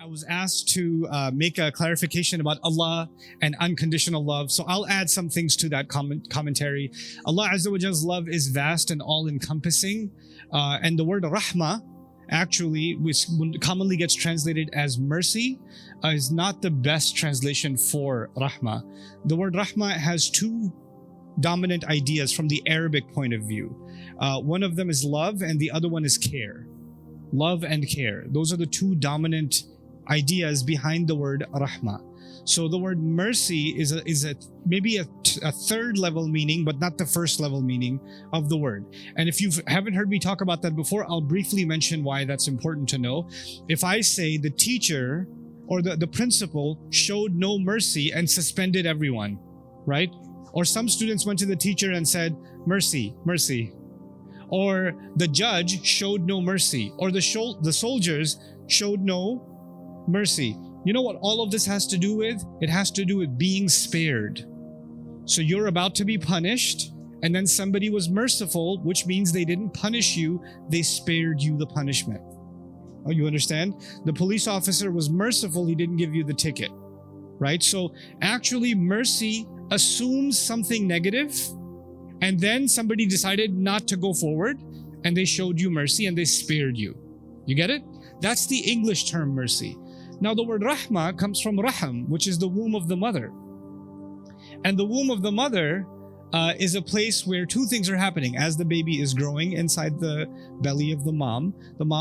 I was asked to make a clarification about Allah and unconditional love. So I'll add some things to that commentary. Allah Azza wa Jalla's love is vast and all-encompassing. And the word rahmah, actually, which commonly gets translated as mercy, is not the best translation for rahmah. The word rahmah has two dominant ideas from the Arabic point of view. One of them is love and the other one is care. Love and care. Those are the two dominant ideas behind the word rahmah. So the word mercy is maybe a third level meaning, but not the first level meaning of the word. And if you haven't heard me talk about that before, I'll briefly mention why that's important to know. If I say the teacher or the principal showed no mercy and suspended everyone, right? Or some students went to the teacher and said, mercy, mercy. Or the judge showed no mercy. Or the soldiers showed no mercy. You know what all of this has to do with? It has to do with being spared. So you're about to be punished, and then somebody was merciful, which means they didn't punish you, they spared you the punishment. Oh, you understand? The police officer was merciful, he didn't give you the ticket, right? So actually mercy assumes something negative, and then somebody decided not to go forward, and they showed you mercy and they spared you. You get it? That's the English term mercy. Now the word rahmah comes from raham, which is the womb of the mother. And the womb of the mother is a place where two things are happening. As the baby is growing inside the belly of the mom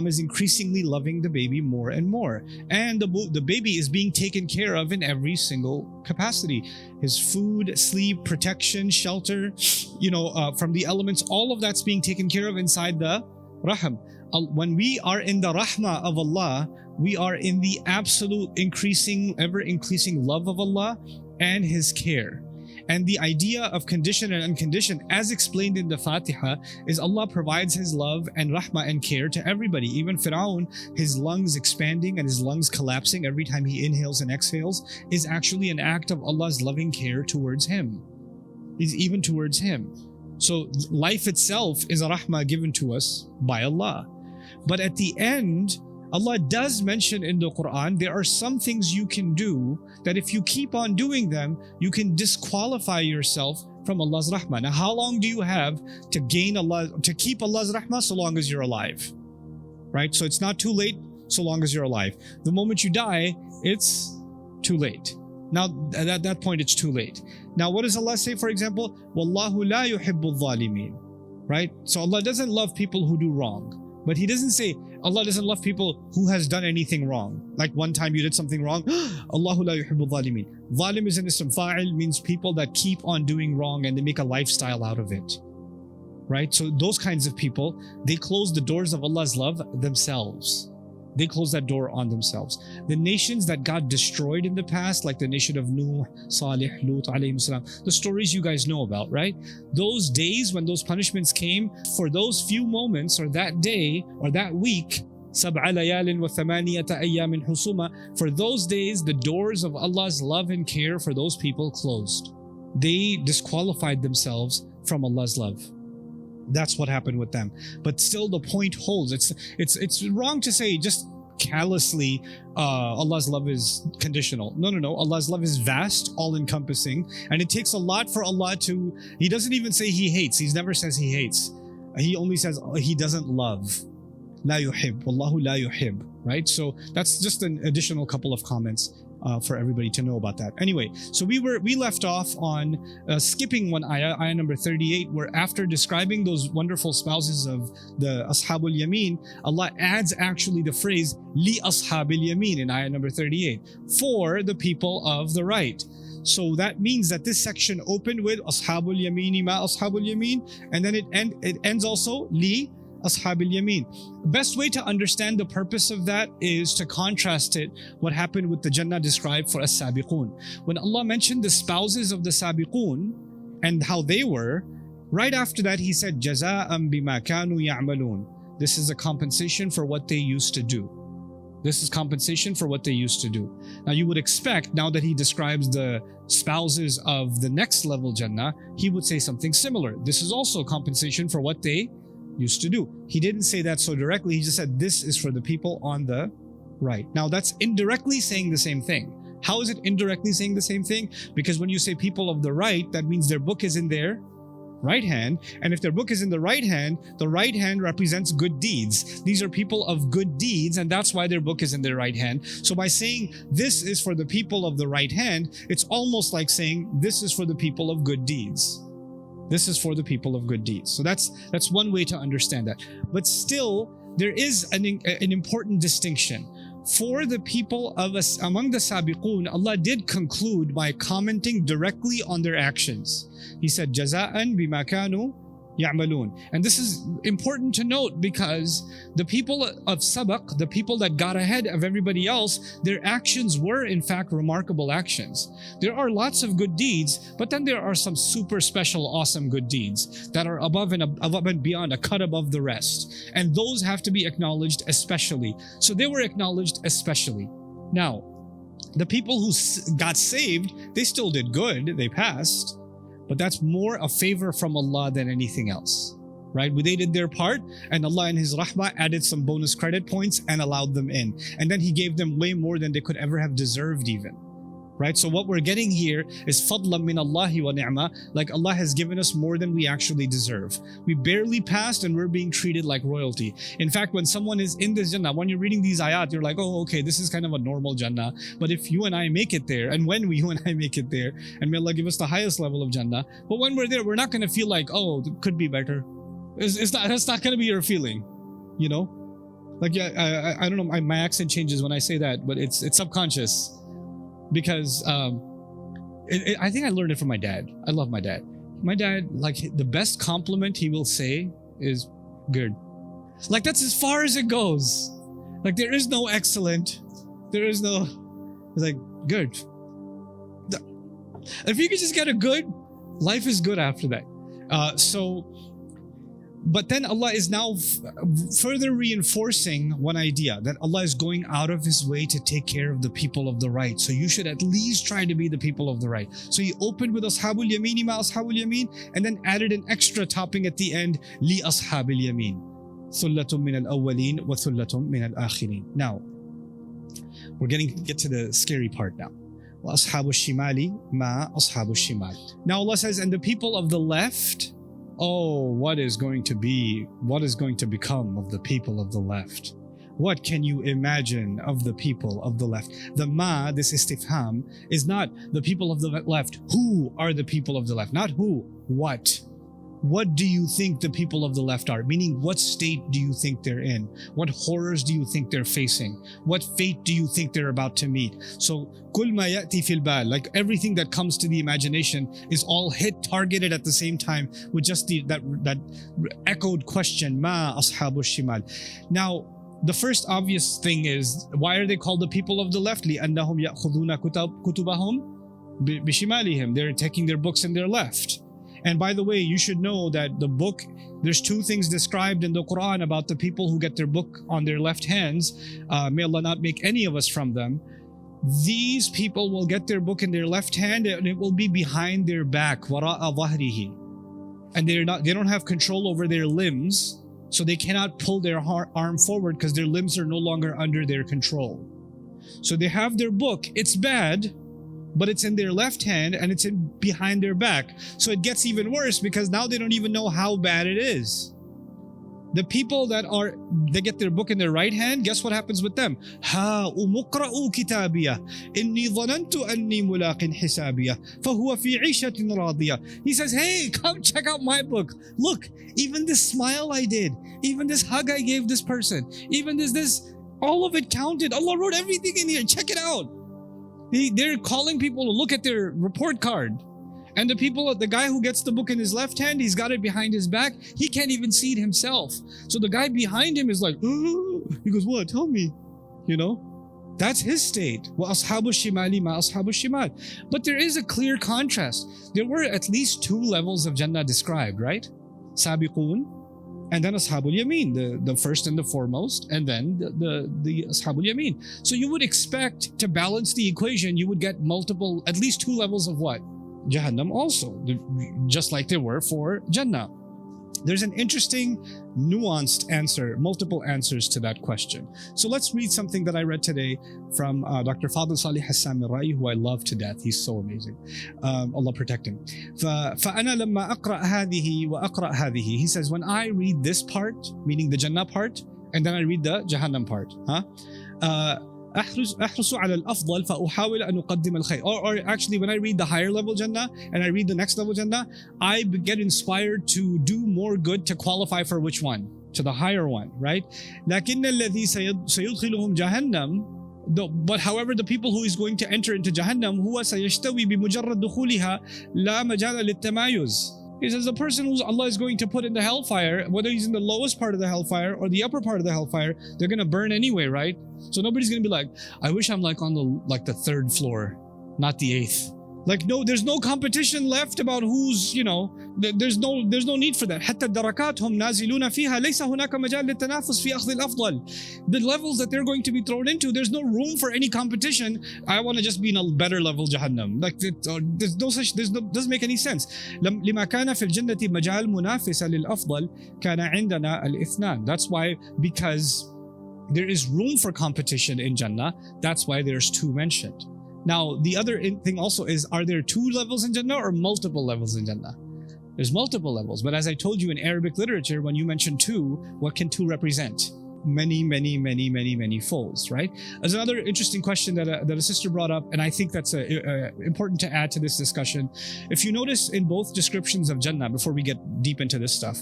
is increasingly loving the baby more and more. And the baby is being taken care of in every single capacity. His food, sleep, protection, shelter, from the elements, all of that's being taken care of inside the raham. When we are in the rahmah of Allah, we are in the absolute ever-increasing love of Allah and His care. And the idea of condition and unconditioned, as explained in the Fatiha, is Allah provides His love and rahmah and care to everybody. Even Fir'aun, his lungs expanding and his lungs collapsing every time he inhales and exhales is actually an act of Allah's loving care towards him. Even towards him. So life itself is a rahmah given to us by Allah. But at the end, Allah does mention in the Quran, there are some things you can do that if you keep on doing them, you can disqualify yourself from Allah's rahmah. Now, how long do you have to keep Allah's rahmah? So long as you're alive, right? So it's not too late so long as you're alive. The moment you die, it's too late. Now, at that point, it's too late. Now, what does Allah say, for example? Wallahu la yuhibbul zalimeen, right? So Allah doesn't love people who do wrong. But He doesn't say Allah doesn't love people who has done anything wrong. Like one time you did something wrong, Allahu la yuhibbul zalimeen. Zalim is an ism fa'il, means people that keep on doing wrong and they make a lifestyle out of it. Right? So those kinds of people, they close the doors of Allah's love themselves. They close that door on themselves. The nations that God destroyed in the past, like the nation of Nuh, Salih, Lut, alayhim salam, the stories you guys know about, right? Those days when those punishments came, for those few moments or that day or that week, سَبْعَ لَيَالٍ وَثَمَانِيَةَ أَيَّامٍ حُسُومًا, for those days, the doors of Allah's love and care for those people closed. They disqualified themselves from Allah's love. That's what happened with them. But still the point holds. It's wrong to say just callously Allah's love is conditional. No. Allah's love is vast, all-encompassing, and it takes a lot for Allah to... He doesn't even say He hates. He never says He hates. He only says He doesn't love. La yuhib. Wallahu la yuhib. Right? So that's just an additional couple of comments for everybody to know about that. Anyway, so we left off on skipping one ayah number 38, where after describing those wonderful spouses of the Ashabul Yameen, Allah adds actually the phrase Li Ashabil Yameen in ayah number 38, for the people of the right. So that means that this section opened with Ashabul Yameen ma Ashabul Yameen, and then it ends also Li Ashabil Yameen. The best way to understand the purpose of that is to contrast it, what happened with the Jannah described for As-Sabiqun. When Allah mentioned the spouses of the Sabiqun and how they were, right after that He said, Jaza'an bima kanu ya'malun. This is a compensation for what they used to do. This is compensation for what they used to do. Now you would expect, now that He describes the spouses of the next level Jannah, He would say something similar. This is also compensation for what they used to do. He didn't say that so directly. He just said this is for the people on the right. Now that's indirectly saying the same thing. How is it indirectly saying the same thing? Because when you say people of the right, that means their book is in their right hand. And if their book is in the right hand represents good deeds. These are people of good deeds, and that's why their book is in their right hand. So by saying this is for the people of the right hand, it's almost like saying this is for the people of good deeds. This is for the people of good deeds. So that's one way to understand that. But still, there is an important distinction. For the people of us among the Sabiqun, Allah did conclude by commenting directly on their actions. He said, Jaza'an bima kanu ya'malun. And this is important to note because the people of Sabaq, the people that got ahead of everybody else, their actions were in fact remarkable actions. There are lots of good deeds, but then there are some super special, awesome good deeds that are above and beyond, a cut above the rest. And those have to be acknowledged especially. So they were acknowledged especially. Now, the people who got saved, they still did good, they passed. But that's more a favor from Allah than anything else, right? They did their part, and Allah in His Rahmah added some bonus credit points and allowed them in. And then He gave them way more than they could ever have deserved even, right? So what we're getting here is fadlan min Allahi wa ni'mah, like Allah has given us more than we actually deserve. We barely passed and we're being treated like royalty. In fact, when someone is in this Jannah, when you're reading these ayat, you're like, oh, okay, this is kind of a normal Jannah. But if you and I make it there, and when you and I make it there, and may Allah give us the highest level of Jannah, but when we're there, we're not going to feel like, oh, it could be better. That's not going to be your feeling, you know? Like, yeah, I don't know, my accent changes when I say that, but it's subconscious. Because I think I learned it from my dad. I love my dad. My dad, like, the best compliment he will say is good. Like, that's as far as it goes. Like, there is no excellent. There is no, it's like, good. If you could just get a good, life is good after that. But then Allah is now further reinforcing one idea, that Allah is going out of His way to take care of the people of the right. So you should at least try to be the people of the right. So He opened with Ashabul Yamini ma Ashabul Yamin, and then added an extra topping at the end, Li Ashabil Yamin. Thullatum min al-awwaleen wa thullatum min al-akhirin. Now, we're get to the scary part now. Wa Ashabul Shimali ma Ashabul Shimal. Now Allah says, and the people of the left, oh, what is going to become of the people of the left? What can you imagine of the people of the left? The ma, this istifham, is not the people of the left. Who are the people of the left? Not who, what? What do you think the people of the left are? Meaning, what state do you think they're in? What horrors do you think they're facing? What fate do you think they're about to meet? So, kul ma ya'ti fil bal, like everything that comes to the imagination is all targeted at the same time with just that echoed question, ma ashabu shimal. Now, the first obvious thing is, why are they called the people of the left? لِأَنَّهُمْ يَأْخُذُونَ كُتُبَهُمْ بِشِمَالِهِمْ. They're taking their books in their left. And by the way, you should know that the book, there's two things described in the Quran about the people who get their book on their left hands. May Allah not make any of us from them. These people will get their book in their left hand, and it will be behind their back, وَرَاءَ ظَهْرِهِ. And they don't have control over their limbs, so they cannot pull their arm forward because their limbs are no longer under their control. So they have their book, it's bad, but it's in their left hand and it's behind their back. So it gets even worse because now they don't even know how bad it is. The people that get their book in their right hand, guess what happens with them? Ha umuqra'u kitabiyah inni dhanantu anni mulaqin hisabiyah fahuwa fi 'ishatin radiyah. He says, hey, come check out my book. Look, even this smile I did, even this hug I gave this person, even this, all of it counted. Allah wrote everything in here. Check it out. They're calling people to look at their report card. And the guy who gets the book in his left hand, he's got it behind his back. He can't even see it himself. So the guy behind him is like, oh. He goes, what? Tell me. You know? That's his state. Wa ashabu shimali ma ashabu shimal. But there is a clear contrast. There were at least two levels of Jannah described, right? Sabiqun, and then Ashabul Yameen, the first and the foremost, and then the Ashabul Yameen. So you would expect, to balance the equation, you would get at least two levels of what? Jahanam also, just like there were for Jannah. There's an interesting, nuanced answer, multiple answers to that question. So let's read something that I read today from Dr. Fadl Salih Hassan Mirai, who I love to death. He's so amazing. Allah protect him. فأنا لما أقرأ هذه وأقرأ هذه. He says, when I read this part, meaning the Jannah part, and then I read the Jahannam part, أحرص على الأفضل فأحاول أن أقدم الخير. Or actually, when I read the higher level Jannah and I read the next level Jannah, I get inspired to do more good to qualify for which one? To the higher one, right? لكن الذي سيدخلهم جهنم. But however, the people who is going to enter into Jahannam, هو سيشتوي بمجرد دخولها لا مجال للتمايز. He says the person who Allah is going to put in the hellfire, whether he's in the lowest part of the hellfire or the upper part of the hellfire, they're going to burn anyway, right? So nobody's going to be like, I wish I'm like on the third floor, not the eighth. Like, no, there's no competition left about who's, there's no need for that. حتى الدركات هم نازلون فيها ليس هناك مجال للتنافس في أخذ الأفضل. The levels that they're going to be thrown into, there's no room for any competition. I want to just be in a better level Jahannam. Like, doesn't make any sense. لما كان في الجنة مجال منافسة للأفضل كان عندنا الاثنان. That's why, because there is room for competition in Jannah, that's why there's two mentioned. Now, the other thing also is, are there two levels in Jannah or multiple levels in Jannah? There's multiple levels, but as I told you in Arabic literature, when you mention two, what can two represent? Many folds, right? There's another interesting question that a sister brought up, and I think that's important to add to this discussion. If you notice in both descriptions of Jannah, before we get deep into this stuff,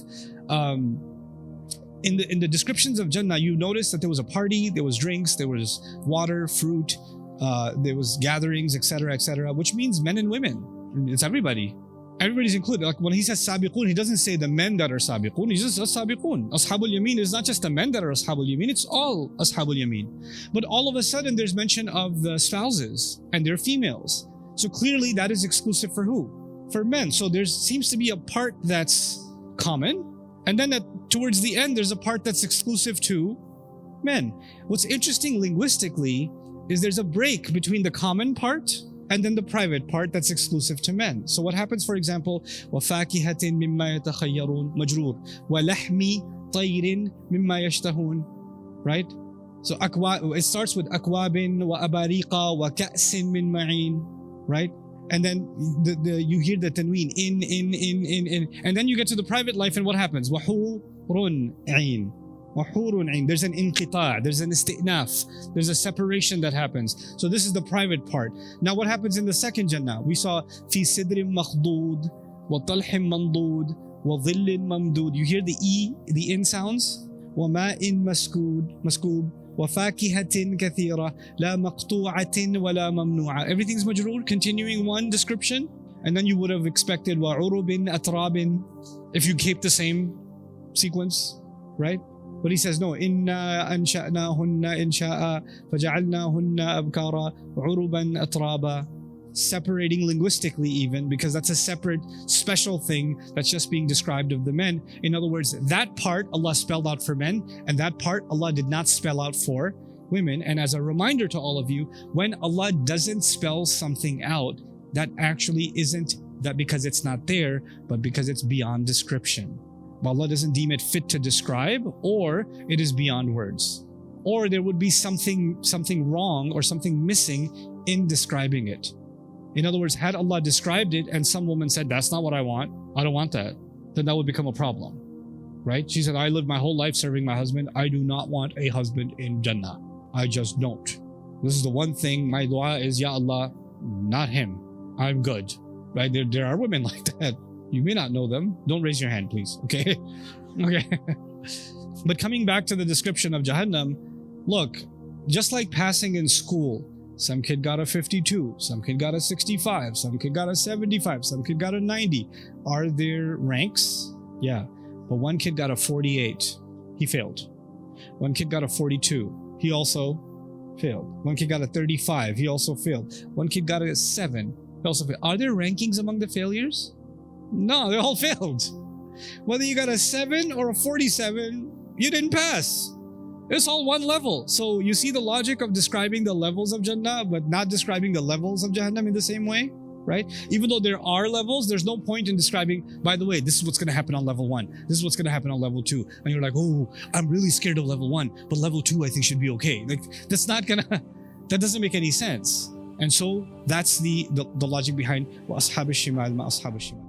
in the descriptions of Jannah, you notice that there was a party, there was drinks, there was water, fruit, there was gatherings, etc., which means men and women. It's everybody. Everybody's included. Like when he says sabiqun, he doesn't say the men that are sabiqun. He just says sabiqun. Ashabul Yameen is not just the men that are Ashabul Yameen, it's all Ashabul Yameen. But all of a sudden there's mention of the spouses and their females. So clearly that is exclusive for who? For men. So there seems to be a part that's common. And then towards the end, there's a part that's exclusive to men. What's interesting linguistically is there's a break between the common part and then the private part that's exclusive to men. So what happens, for example, وَفَاكِهَةٍ مِمَّا يَتَخَيَّرُونَ مَجْرُورٌ وَلَحْمِ طَيْرٍ مِمَّا يَشْتَهُونَ. Right? So it starts with أَكْوَابٍ وَأَبَارِيقَ وَكَأْسٍ مِّن مَعِينٍ. Right? And then you hear the tanween, in. And then you get to the private life, and what happens? وَحُورٌ عِينٌ. There's an inqita', there's an isti'naf, there's a separation that happens. So this is the private part. Now what happens in the second Jannah? We saw fi sidrin makhdud wa talhim mandud wa dhillin mamdud. You hear the in sounds? Wa ma'in maskoob wa fakihatin kathira la maqtu'atin wa la mamnu'a. Everything's majroor, continuing one description. And then you would have expected wa urubin atrabin if you keep the same sequence, right? But he says, no, inna ansha'nahunna insha'a faja'alnahunna abkara uruban atraba. Separating linguistically even, because that's a separate special thing that's just being described of the men. In other words, that part Allah spelled out for men, and that part Allah did not spell out for women. And as a reminder to all of you, when Allah doesn't spell something out, that actually isn't that because it's not there, but because it's beyond description. Allah doesn't deem it fit to describe, or it is beyond words, or there would be something wrong or something missing in describing it. In other words, had Allah described it and some woman said, that's not what I want, I don't want that, then that would become a problem, right? She said, I lived my whole life serving my husband, I do not want a husband in Jannah. I just don't. This is the one thing, my dua is, Ya Allah, not him, I'm good, right? There are women like that. You may not know them. Don't raise your hand, please. Okay? Okay. But coming back to the description of Jahannam, look, just like passing in school, some kid got a 52, some kid got a 65, some kid got a 75, some kid got a 90. Are there ranks? Yeah. But one kid got a 48. He failed. One kid got a 42. He also failed. One kid got a 35. He also failed. One kid got a 7. He also failed. Are there rankings among the failures? No, they all failed. Whether you got a 7 or a 47, you didn't pass. It's all one level. So you see the logic of describing the levels of Jannah, but not describing the levels of Jahannam in the same way, right? Even though there are levels, there's no point in describing, by the way, this is what's going to happen on level 1. This is what's going to happen on level 2. And you're like, oh, I'm really scared of level 1, but level 2 I think should be okay. Like, that's not going to, that doesn't make any sense. And so that's the logic behind wa ashab al-shimal ma ashab al-shimal.